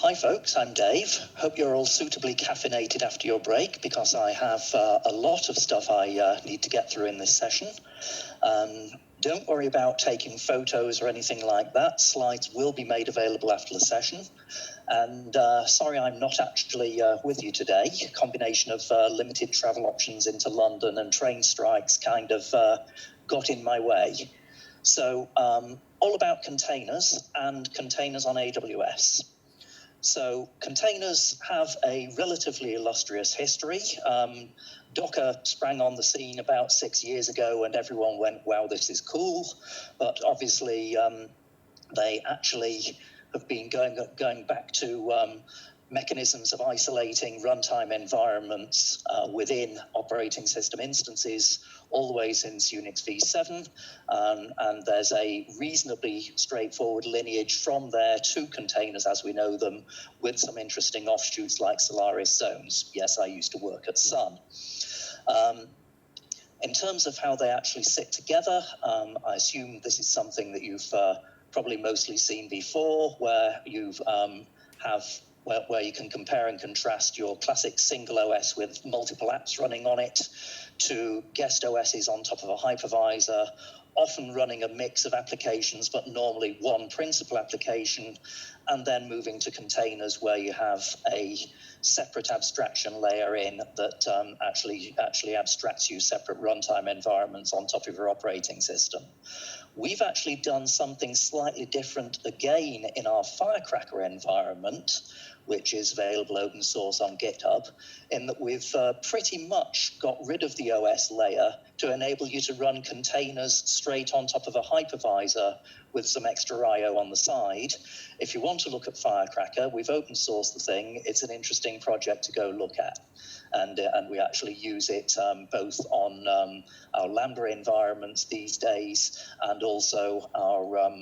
Hi folks, I'm Dave. Hope you're all suitably caffeinated after your break because I have a lot of stuff I need to get through in this session. Don't worry about taking photos or anything like that. Slides will be made available after the session. And sorry I'm not actually with you today. A combination of limited travel options into London and train strikes kind of got in my way. So all about containers and containers on AWS. So containers have a relatively illustrious history. Docker sprang on the scene about 6 years ago and everyone went, wow, this is cool. But obviously they actually have been going back to mechanisms of isolating runtime environments within operating system instances all the way since Unix v7, and there's a reasonably straightforward lineage from there to containers as we know them, with some interesting offshoots like Solaris zones. Yes, I used to work at Sun. In terms of how they actually sit together, I assume this is something that you've probably mostly seen before, where you where you can compare and contrast your classic single OS with multiple apps running on it to guest OSs on top of a hypervisor, often running a mix of applications, but normally one principal application, and then moving to containers where you have a separate abstraction layer in that actually abstracts you separate runtime environments on top of your operating system. We've actually done something slightly different again in our Firecracker environment, which is available open source on GitHub, in that we've pretty much got rid of the OS layer to enable you to run containers straight on top of a hypervisor with some extra I/O on the side. If you want to look at Firecracker, we've open sourced the thing. It's an interesting project to go look at. And we actually use it both on our Lambda environments these days and also our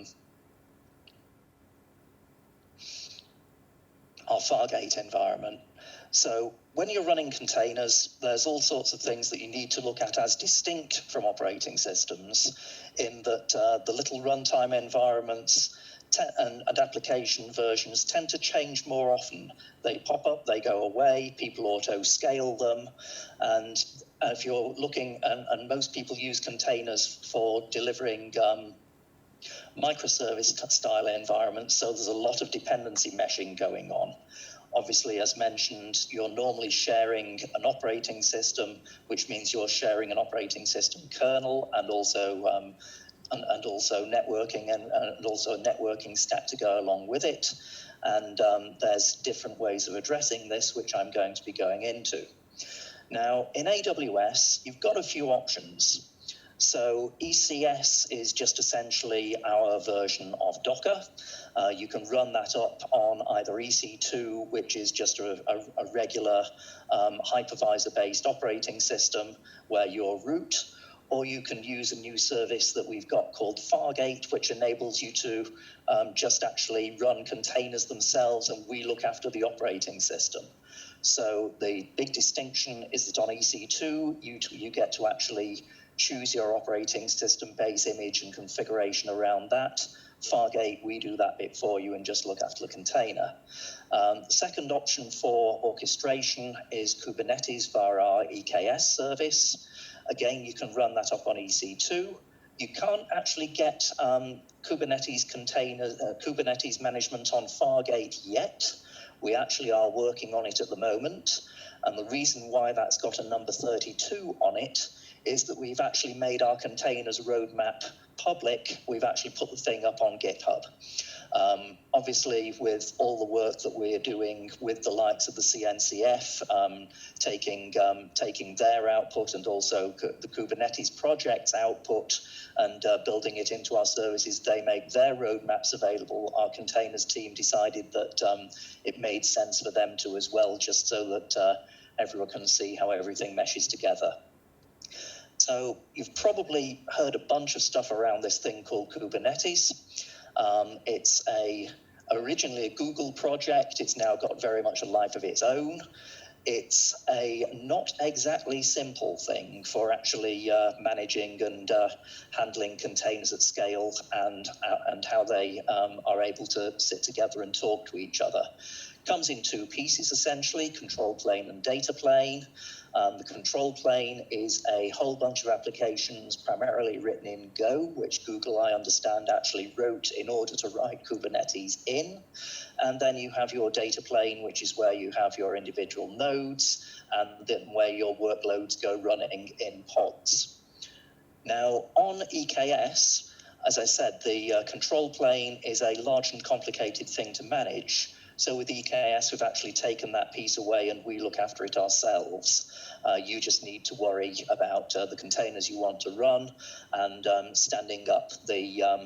Fargate environment. So when you're running containers, there's all sorts of things that you need to look at as distinct from operating systems, in that the little runtime environments and application versions tend to change more often. They pop up, they go away, people auto-scale them, and if you're looking, and most people use containers for delivering microservice style environments, so there's a lot of dependency meshing going on. Obviously, as mentioned, you're normally sharing an operating system, which means you're sharing an operating system kernel and also networking and also a networking stack to go along with it. And there's different ways of addressing this, which I'm going to be going into. Now, in AWS, you've got a few options. So ECS is just essentially our version of Docker. You can run that up on either EC2, which is just a regular hypervisor-based operating system where you're root, or you can use a new service that we've got called Fargate, which enables you to just actually run containers themselves, and we look after the operating system. So the big distinction is that on EC2, you get to actually choose your operating system base image and configuration around that. Fargate, we do that bit for you and just look after the container. The second option for orchestration is Kubernetes via our EKS service. Again, you can run that up on EC2. You can't actually get Kubernetes management on Fargate yet. We actually are working on it at the moment. And the reason why that's got a number 32 on it is that we've actually made our containers roadmap public. We've actually put the thing up on GitHub. Obviously, with all the work that we're doing with the likes of the CNCF, taking their output and also the Kubernetes project's output and building it into our services, they make their roadmaps available. Our containers team decided that it made sense for them to as well, just so that everyone can see how everything meshes together. So you've probably heard a bunch of stuff around this thing called Kubernetes. It's originally a Google project. It's now got very much a life of its own. It's a not exactly simple thing for actually managing and handling containers at scale and how they are able to sit together and talk to each other. Comes in two pieces, essentially, control plane and data plane. The control plane is a whole bunch of applications primarily written in Go, which Google, I understand, actually wrote in order to write Kubernetes in. And then you have your data plane, which is where you have your individual nodes and then where your workloads go running in pods. Now, on EKS, as I said, the control plane is a large and complicated thing to manage. So with EKS, we've actually taken that piece away and we look after it ourselves. You just need to worry about the containers you want to run and standing up the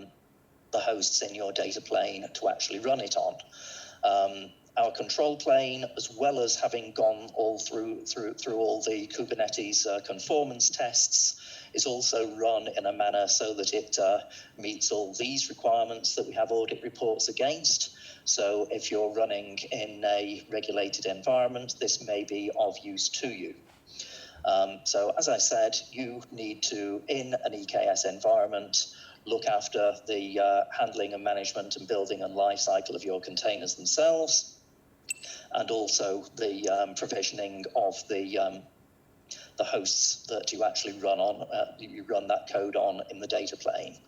hosts in your data plane to actually run it on. Our control plane, as well as having gone all through all the Kubernetes conformance tests, is also run in a manner so that it meets all these requirements that we have audit reports against. So if you're running in a regulated environment, this may be of use to you. So as I said, you need to, in an EKS environment, look after the handling and management and building and life cycle of your containers themselves, and also the provisioning of the hosts that you actually run on, you run that code on in the data plane.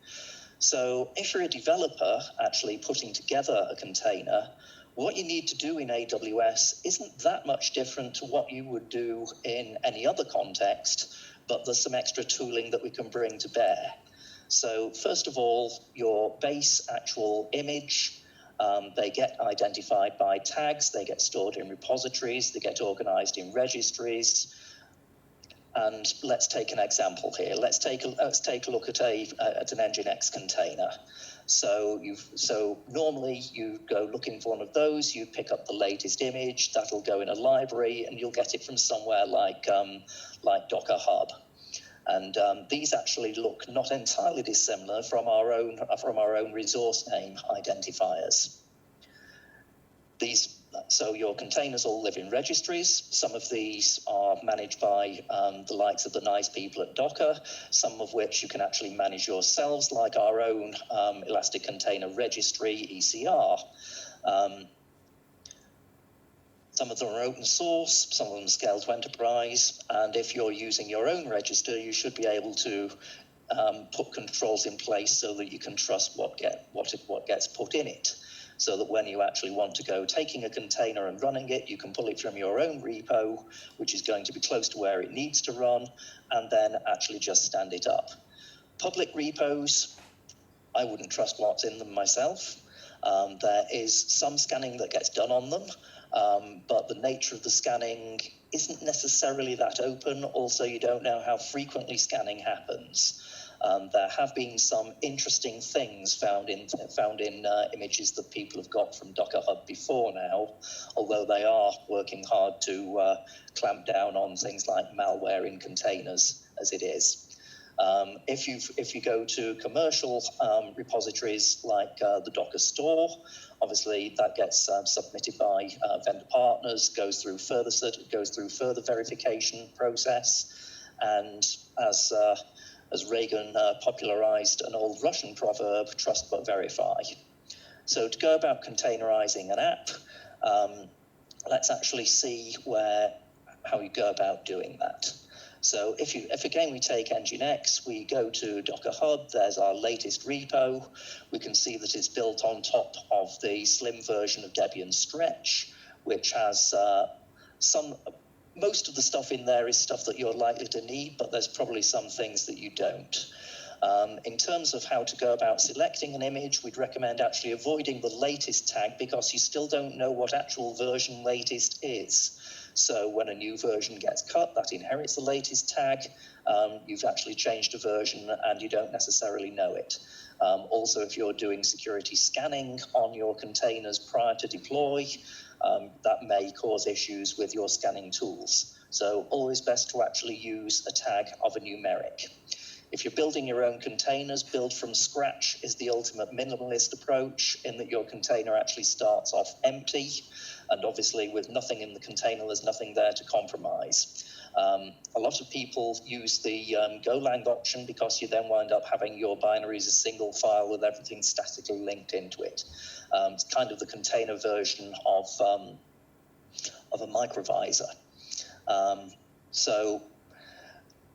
So if you're a developer actually putting together a container, what you need to do in AWS isn't that much different to what you would do in any other context, but there's some extra tooling that we can bring to bear. So first of all, your base actual image, they get identified by tags, they get stored in repositories, they get organized in registries. And let's take an example here. Let's take a look at an Nginx container. So normally you go looking for one of those, you pick up the latest image, that'll go in a library, and you'll get it from somewhere like Docker Hub. And these actually look not entirely dissimilar from our own resource name identifiers. So your containers all live in registries. Some of these are managed by the likes of the nice people at Docker, some of which you can actually manage yourselves, like our own Elastic Container Registry, ECR. Some of them are open source, some of them scale to enterprise, and if you're using your own register, you should be able to put controls in place so that you can trust what gets put in it. So that when you actually want to go taking a container and running it, you can pull it from your own repo, which is going to be close to where it needs to run, and then actually just stand it up. Public repos, I wouldn't trust what's in them myself. There is some scanning that gets done on them, but the nature of the scanning isn't necessarily that open. Also, you don't know how frequently scanning happens. There have been some interesting things found in images that people have got from Docker Hub before now, although they are working hard to clamp down on things like malware in containers as it is. If you go to commercial repositories like the Docker Store, obviously that gets submitted by vendor partners, goes through further verification process, and as Reagan popularized an old Russian proverb, trust but verify. So to go about containerizing an app, let's actually see how you go about doing that. So if again we take Nginx, we go to Docker Hub, there's our latest repo. We can see that it's built on top of the slim version of Debian Stretch, which has most of the stuff in there is stuff that you're likely to need, but there's probably some things that you don't. In terms of how to go about selecting an image, we'd recommend actually avoiding the latest tag because you still don't know what actual version latest is. So when a new version gets cut, that inherits the latest tag. You've actually changed a version and you don't necessarily know it. Also, if you're doing security scanning on your containers prior to deploy, that may cause issues with your scanning tools. So always best to actually use a tag of a numeric. If you're building your own containers, build from scratch is the ultimate minimalist approach in that your container actually starts off empty. And obviously with nothing in the container, there's nothing there to compromise. A lot of people use the Golang option because you then wind up having your binaries a single file with everything statically linked into it. It's kind of the container version of a microvisor. So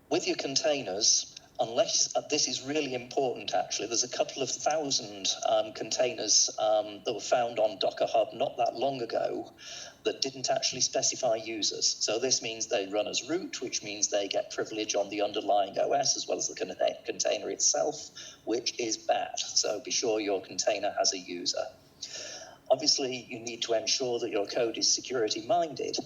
with your containers, unless this is really important actually, there's a couple of thousand containers that were found on Docker Hub not that long ago that didn't actually specify users. So this means they run as root, which means they get privilege on the underlying OS as well as the container itself, which is bad. So be sure your container has a user. Obviously, you need to ensure that your code is security-minded.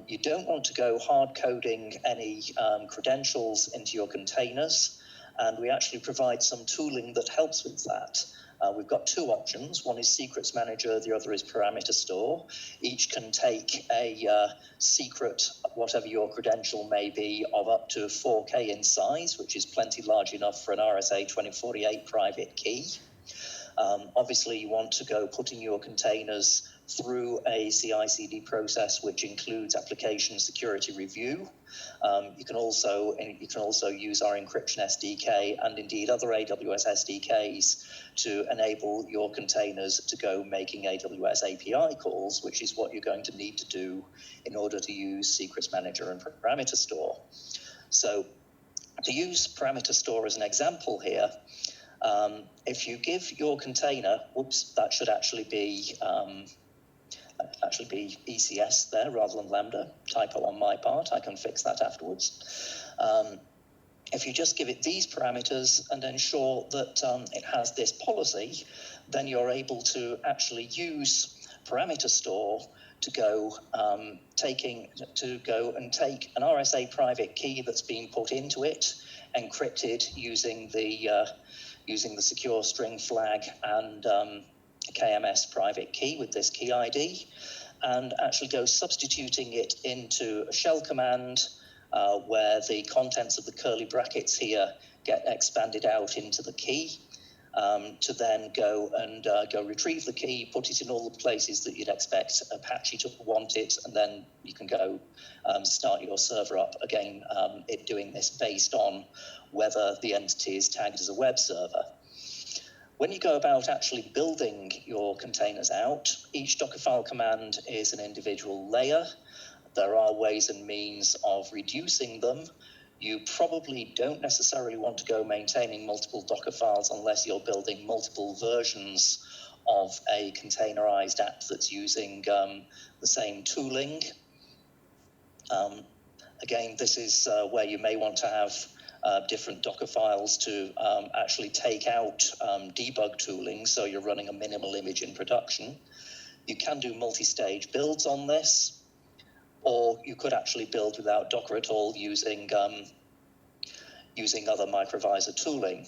You don't want to go hard-coding any credentials into your containers, and we actually provide some tooling that helps with that. We've got two options. One is Secrets Manager, the other is Parameter Store. Each can take a secret, whatever your credential may be, of up to 4K in size, which is plenty large enough for an RSA 2048 private key. Obviously, you want to go putting your containers through a CI/CD process, which includes application security review. You can also use our encryption SDK and indeed other AWS SDKs to enable your containers to go making AWS API calls, which is what you're going to need to do in order to use Secrets Manager and Parameter Store. So to use Parameter Store as an example here, if you give your container, that should actually be ECS there rather than Lambda. Typo on my part, I can fix that afterwards. If you just give it these parameters and ensure that it has this policy, then you're able to actually use Parameter Store to go and take an RSA private key that's been put into it, encrypted using the secure string flag and KMS private key with this key ID, and actually go substituting it into a shell command where the contents of the curly brackets here get expanded out into the key, to then go retrieve the key, put it in all the places that you'd expect Apache to want it, and then you can go start your server up again, it doing this based on whether the entity is tagged as a web server. When you go about actually building your containers out, each Dockerfile command is an individual layer. There are ways and means of reducing them. You probably don't necessarily want to go maintaining multiple Docker files unless you're building multiple versions of a containerized app that's using the same tooling. Again, this is where you may want to have different Docker files to actually take out debug tooling, so you're running a minimal image in production. You can do multi-stage builds on this, or you could actually build without Docker at all using other microvisor tooling.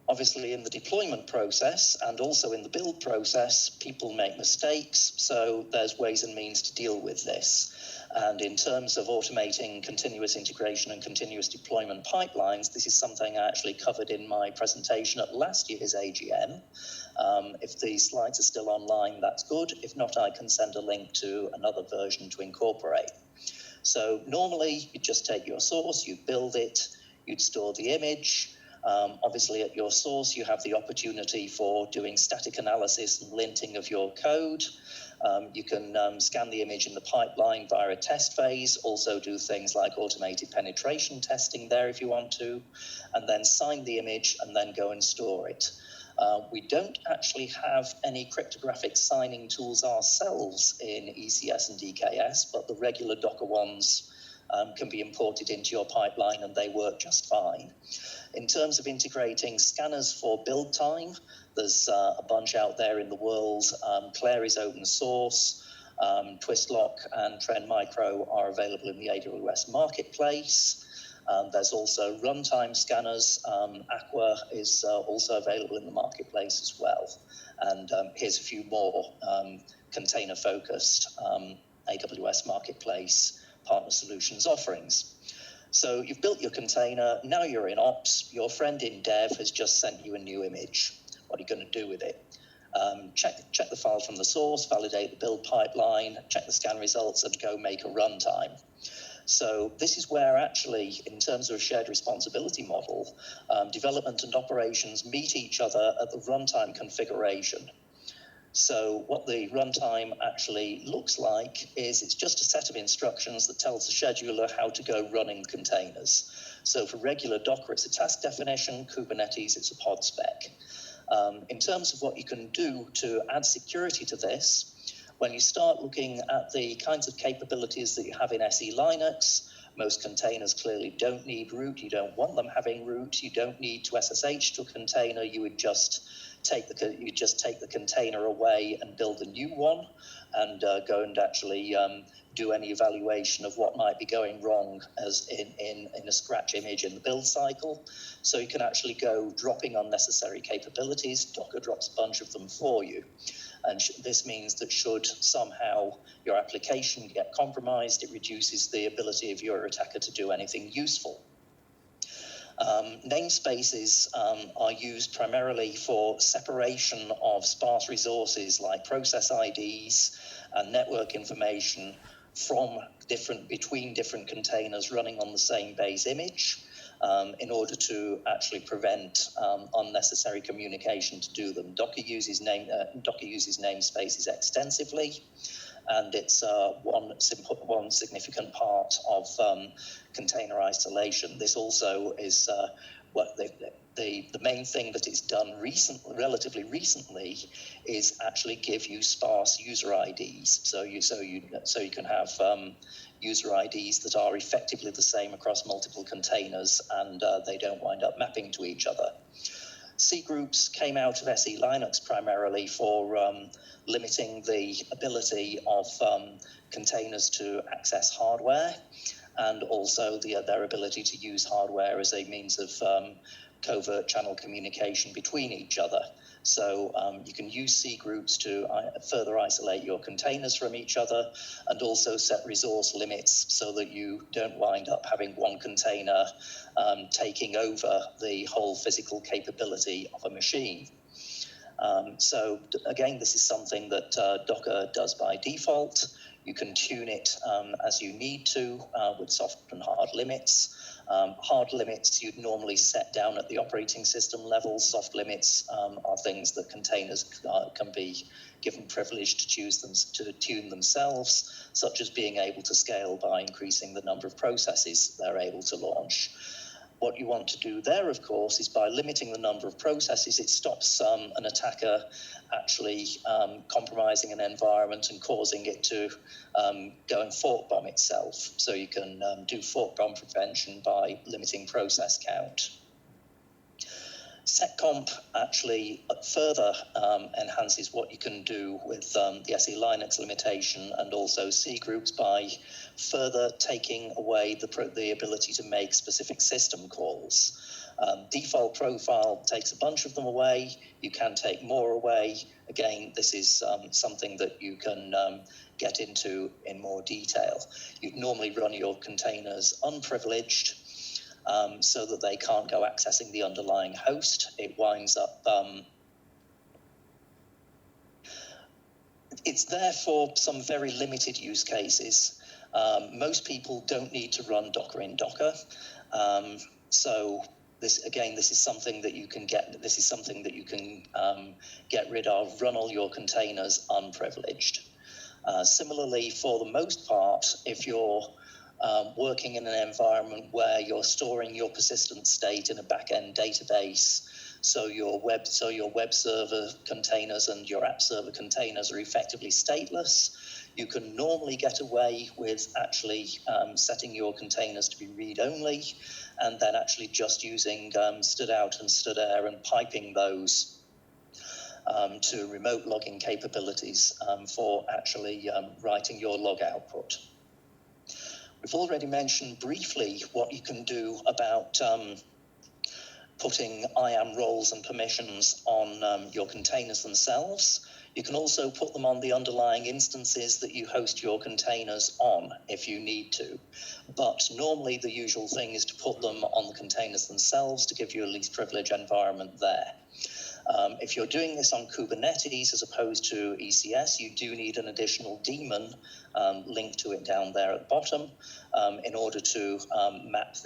Obviously, in the deployment process and also in the build process, people make mistakes, so there's ways and means to deal with this. And in terms of automating continuous integration and continuous deployment pipelines, this is something I actually covered in my presentation at last year's AGM. If the slides are still online, that's good. If not, I can send a link to another version to incorporate. So normally, you just take your source, you build it, you'd store the image. Obviously, at your source, you have the opportunity for doing static analysis and linting of your code. You can scan the image in the pipeline via a test phase, also do things like automated penetration testing there if you want to, and then sign the image and then go and store it. We don't actually have any cryptographic signing tools ourselves in ECS and EKS, but the regular Docker ones can be imported into your pipeline and they work just fine. In terms of integrating scanners for build time, there's a bunch out there in the world. Claire is open source. Twistlock and Trend Micro are available in the AWS marketplace. There's also runtime scanners. Aqua is also available in the marketplace as well. And here's a few more container-focused AWS marketplace partner solutions offerings. So you've built your container, now you're in ops, your friend in dev has just sent you a new image. What are you going to do with it? Check the file from the source, validate the build pipeline, check the scan results, and go make a runtime. So this is where actually, in terms of a shared responsibility model, development and operations meet each other at the runtime configuration. So what the runtime actually looks like is it's just a set of instructions that tells the scheduler how to go running containers. So for regular Docker, it's a task definition. Kubernetes, it's a pod spec. In terms of what you can do to add security to this, when you start looking at the kinds of capabilities that you have in SELinux, most containers clearly don't need root. You don't want them having root. You don't need to SSH to a container. You would just take the container away and build a new one, and go and actually do any evaluation of what might be going wrong as in a scratch image in the build cycle. So you can actually go dropping unnecessary capabilities. Docker drops a bunch of them for you. And this means that should somehow your application get compromised, it reduces the ability of your attacker to do anything useful. Namespaces are used primarily for separation of sparse resources like process IDs and network information between different containers running on the same base image, in order to actually prevent unnecessary communication to do them. Docker uses namespaces extensively, and it's one significant part of container isolation. This also is the main thing that it's done relatively recently is actually give you sparse user IDs. So you can have user IDs that are effectively the same across multiple containers, and they don't wind up mapping to each other. cgroups came out of SELinux primarily for limiting the ability of containers to access hardware, and also their ability to use hardware as a means of covert channel communication between each other. So you can use cgroups to further isolate your containers from each other, and also set resource limits so that you don't wind up having one container taking over the whole physical capability of a machine. So again, this is something that Docker does by default. You can tune it as you need to with soft and hard limits. Hard limits you'd normally set down at the operating system level. Soft limits are things that containers can be given privilege to tune themselves, such as being able to scale by increasing the number of processes they're able to launch. What you want to do there, of course, is by limiting the number of processes, it stops an attacker actually compromising an environment and causing it to go and fork bomb itself. So you can do fork bomb prevention by limiting process count. Seccomp actually further enhances what you can do with the SELinux limitation and also cgroups by further taking away the ability to make specific system calls. Default profile takes a bunch of them away. You can take more away. Again, this is something that you can get into in more detail. You'd normally run your containers unprivileged, so that they can't go accessing the underlying host. It winds up, it's there for some very limited use cases. Most people don't need to run Docker in Docker. So this is something that you can get. This is something that you can get rid of. Run all your containers unprivileged. Similarly, for the most part, if you're working in an environment where you're storing your persistent state in a back-end database, so your web server containers and your app server containers are effectively stateless, you can normally get away with actually setting your containers to be read-only, and then actually just using stood-out and stood-air and piping those to remote logging capabilities for actually writing your log output. We've already mentioned briefly what you can do about putting IAM roles and permissions on your containers themselves. You can also put them on the underlying instances that you host your containers on if you need to. But normally the usual thing is to put them on the containers themselves to give you a least privilege environment there. If you're doing this on Kubernetes as opposed to ECS, you do need an additional daemon linked to it down there at the bottom in order to map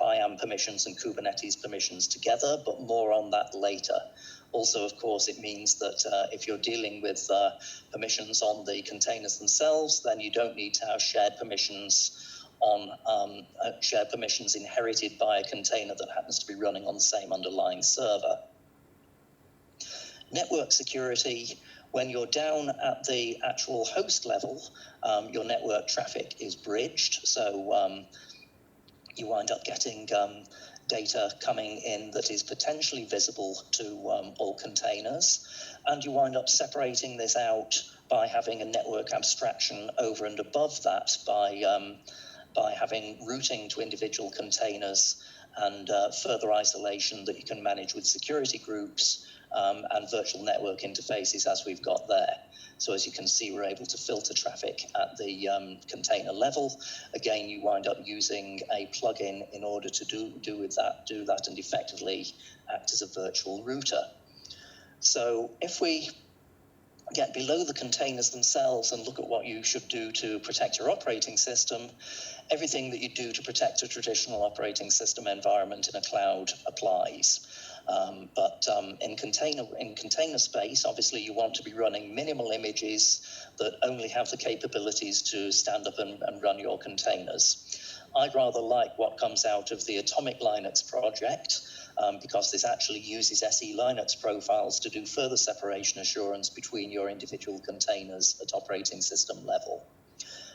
IAM permissions and Kubernetes permissions together, but more on that later. Also, of course, it means that if you're dealing with permissions on the containers themselves, then you don't need to have shared permissions inherited by a container that happens to be running on the same underlying server. Network security, when you're down at the actual host level, your network traffic is bridged, so you wind up getting data coming in that is potentially visible to all containers, and you wind up separating this out by having a network abstraction over and above that by having routing to individual containers and further isolation that you can manage with security groups and virtual network interfaces as we've got there. So as you can see, we're able to filter traffic at the container level. Again, you wind up using a plugin in order to do that and effectively act as a virtual router. So if we get below the containers themselves and look at what you should do to protect your operating system, everything that you do to protect a traditional operating system environment in a cloud applies. But in container space, obviously you want to be running minimal images that only have the capabilities to stand up and run your containers. I'd rather like what comes out of the Atomic Linux project, because this actually uses SELinux profiles to do further separation assurance between your individual containers at operating system level.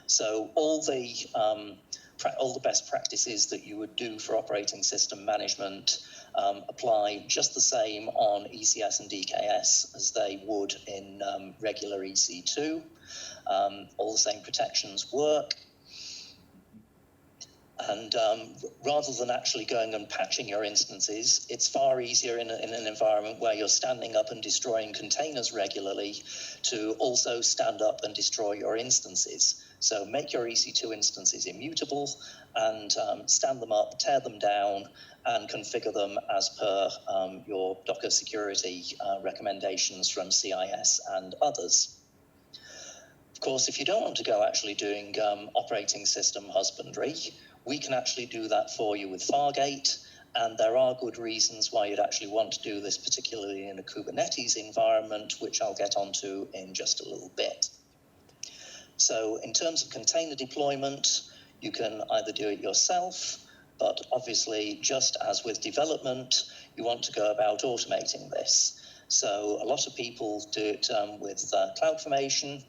So all the best practices that you would do for operating system management apply just the same on ECS and EKS as they would in regular EC2. All the same protections work. And rather than actually going and patching your instances, it's far easier in an environment where you're standing up and destroying containers regularly to also stand up and destroy your instances. So make your EC2 instances immutable and stand them up, tear them down, and configure them as per your Docker security recommendations from CIS and others. Of course, if you don't want to go actually doing operating system husbandry, we can actually do that for you with Fargate, and there are good reasons why you'd actually want to do this, particularly in a Kubernetes environment, which I'll get onto in just a little bit. So in terms of container deployment, you can either do it yourself, but obviously, just as with development, you want to go about automating this. So a lot of people do it with CloudFormation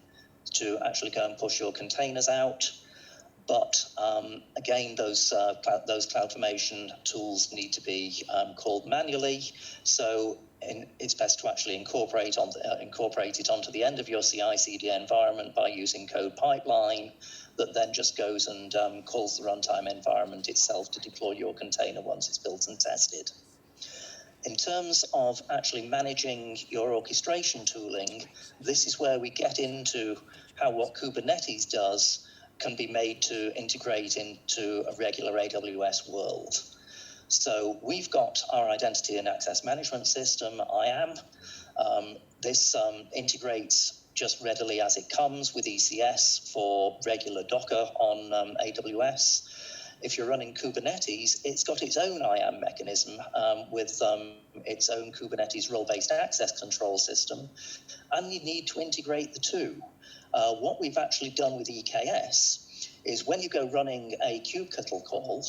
to actually go and push your containers out. But again, those CloudFormation tools need to be called manually. So it's best to actually incorporate it onto the end of your CI/CD environment by using code pipeline that then just goes and calls the runtime environment itself to deploy your container once it's built and tested. In terms of actually managing your orchestration tooling, this is where we get into how what Kubernetes does can be made to integrate into a regular AWS world. So we've got our identity and access management system, IAM. This integrates just readily as it comes with ECS for regular Docker on AWS. If you're running Kubernetes, it's got its own IAM mechanism with its own Kubernetes role-based access control system, and you need to integrate the two. What we've actually done with EKS is when you go running a kubectl call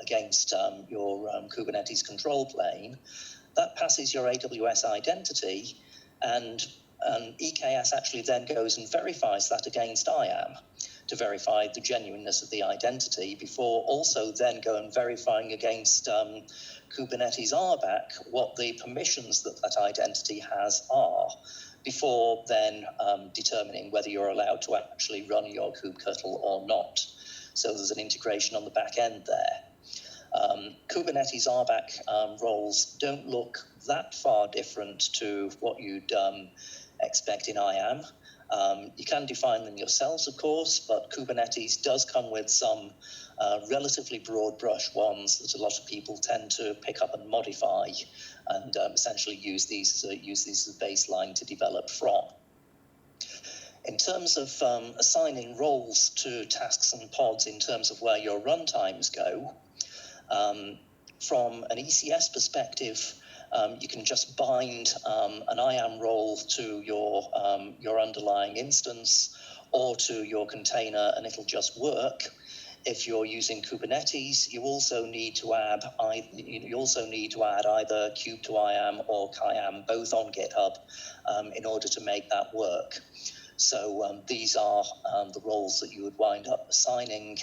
against your Kubernetes control plane, that passes your AWS identity, and EKS actually then goes and verifies that against IAM to verify the genuineness of the identity before also then go and verifying against Kubernetes RBAC what the permissions that that identity has are, before then determining whether you're allowed to actually run your kubectl or not. So there's an integration on the back end there. Kubernetes RBAC roles don't look that far different to what you'd expect in IAM. You can define them yourselves, of course, but Kubernetes does come with some relatively broad brush ones that a lot of people tend to pick up and modify, and essentially use these as a baseline to develop from. In terms of assigning roles to tasks and pods in terms of where your runtimes go, from an ECS perspective, you can just bind an IAM role to your underlying instance or to your container, and it'll just work. If you're using Kubernetes, you also need to add either kube to IAM or KIAM, both on GitHub, in order to make that work. So these are the roles that you would wind up assigning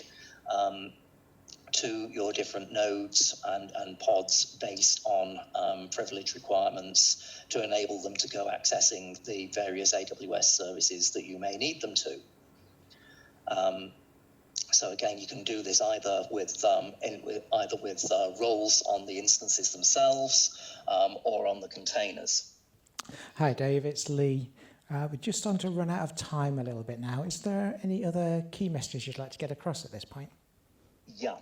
to your different nodes and pods based on privilege requirements to enable them to go accessing the various AWS services that you may need them to. So again, you can do this either with roles on the instances themselves or on the containers. Hi, Dave. It's Lee. We're just starting to run out of time a little bit now. Is there any other key messages you'd like to get across at this point? Yeah,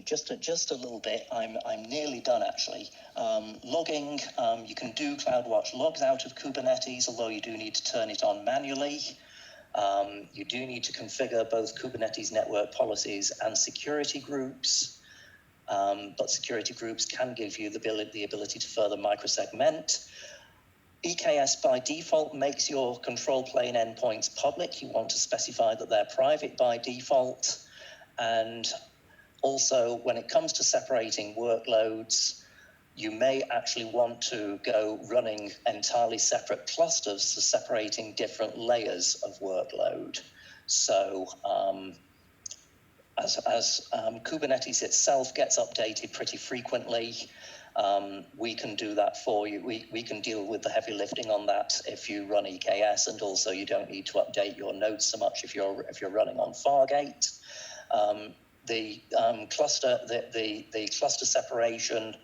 just a little bit. I'm nearly done actually. Logging, you can do CloudWatch logs out of Kubernetes, although you do need to turn it on manually. You do need to configure both Kubernetes network policies and security groups, but security groups can give you the ability to further microsegment. EKS by default makes your control plane endpoints public. You want to specify that they're private by default. And also, when it comes to separating workloads, you may actually want to go running entirely separate clusters for separating different layers of workload. So as Kubernetes itself gets updated pretty frequently, we can do that for you. We can deal with the heavy lifting on that if you run EKS, and also you don't need to update your nodes so much if you're running on Fargate. The cluster separation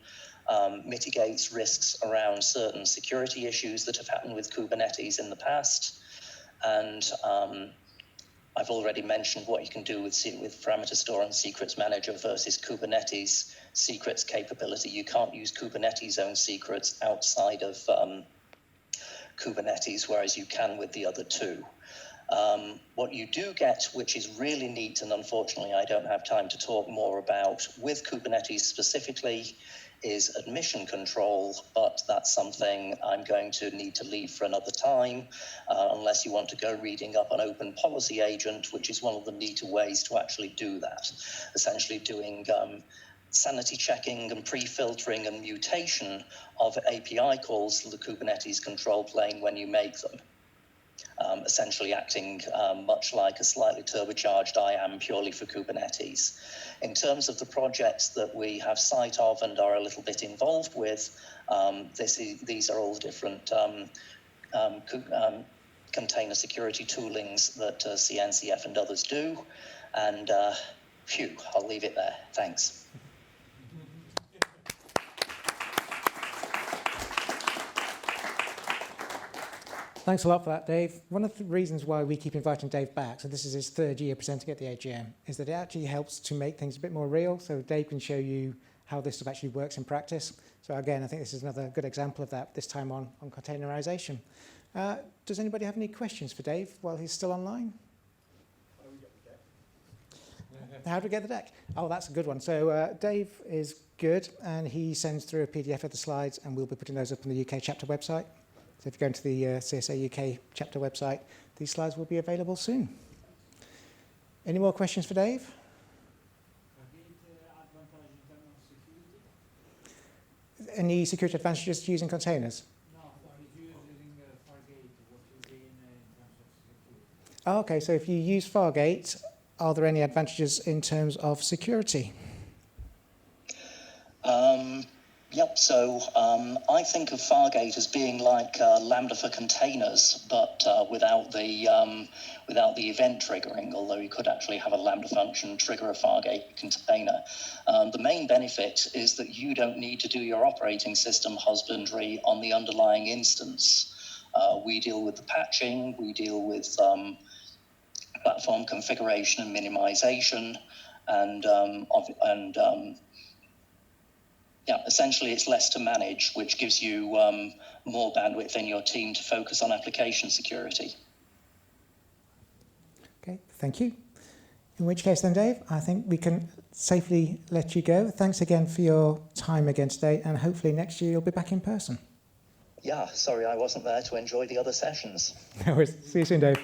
mitigates risks around certain security issues that have happened with Kubernetes in the past, and I've already mentioned what you can do with parameter store and secrets manager versus Kubernetes secrets capability. You can't use Kubernetes own secrets outside of Kubernetes, whereas you can with the other two. What you do get, which is really neat, and unfortunately I don't have time to talk more about with Kubernetes specifically, is admission control, but that's something I'm going to need to leave for another time, unless you want to go reading up on Open Policy Agent, which is one of the neater ways to actually do that, essentially doing sanity checking and pre-filtering and mutation of API calls to the Kubernetes control plane when you make them. Essentially acting much like a slightly turbocharged IAM purely for Kubernetes. In terms of the projects that we have sight of and are a little bit involved with, these are all different container security toolings that CNCF and others do. And I'll leave it there. Thanks. Thanks a lot for that, Dave. One of the reasons why we keep inviting Dave back, so this is his third year presenting at the AGM, is that it actually helps to make things a bit more real. So Dave can show you how this stuff actually works in practice. So again, I think this is another good example of that, this time on containerization. Does anybody have any questions for Dave while he's still online? How do we get the deck? Oh, that's a good one. So Dave is good, and he sends through a PDF of the slides, and we'll be putting those up on the UK chapter website. So if you go into the CSA UK chapter website, these slides will be available soon. Any more questions for Dave? Any security advantages to using containers? No, if you're using Fargate, what you gain in terms of security? Oh, okay, so if you use Fargate, are there any advantages in terms of security? Yep, so I think of Fargate as being like Lambda for containers, but without the event triggering, although you could actually have a Lambda function trigger a Fargate container. The main benefit is that you don't need to do your operating system husbandry on the underlying instance. We deal with the patching, we deal with platform configuration and minimization, and yeah, essentially it's less to manage, which gives you more bandwidth in your team to focus on application security. Okay, thank you. In which case then, Dave, I think we can safely let you go. Thanks again for your time again today, and hopefully next year you'll be back in person. Yeah, sorry I wasn't there to enjoy the other sessions. No worries. See you soon, Dave.